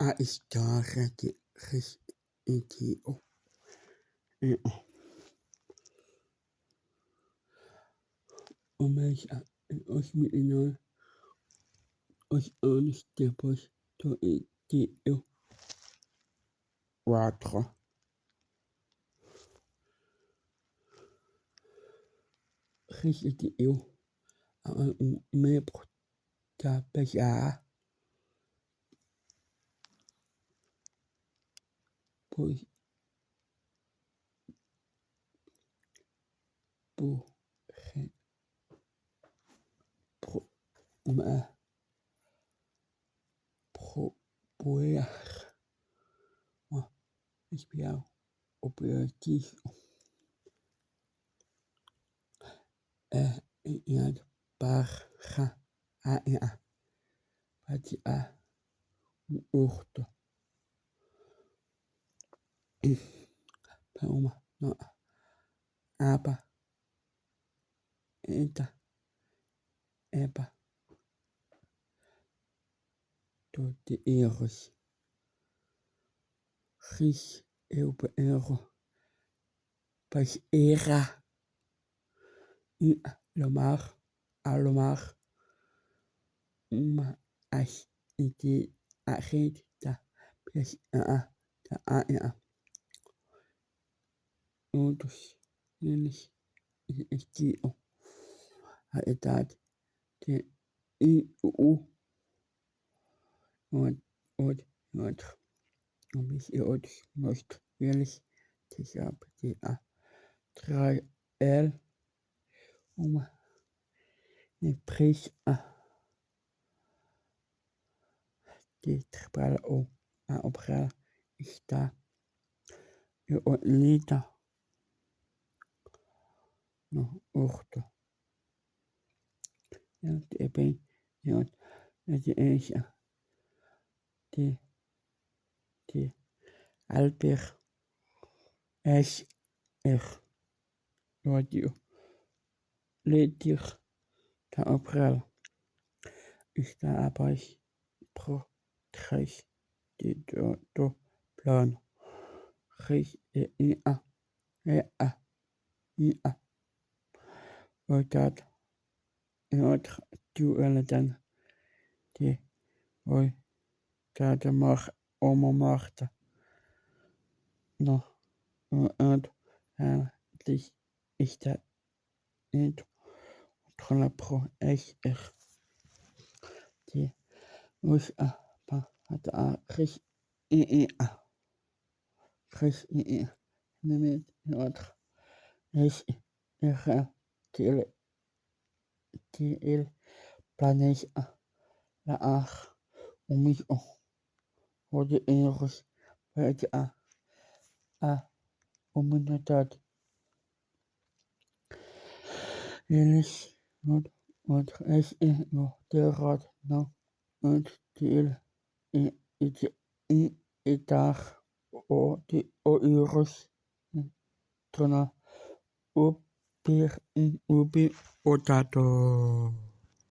a historia de Rio Homens os milionários os anos depois do Rio 4 residiu a membro da PGA por uma propoer uma espiral operativa enviado para a patear horto para uma nova aba eba de erros eu erro pois era lomar uma a rede da todos eles existiam a idade de outro outros mostram eles descobrem que Israel uma empresa que trabalha a operar está unida no horto. É bem a ciência de Albert Escher radio ledir da operar está abaixo por trás do plano. Oitado em outra dualidade de oitado uma morta no ando está indo controla pro SR de usa para a limite outra SR que ele planeja lá milhão de euros para a humanidade. Eles outro SR derrota não antes de ele e dar de euros tornar o dado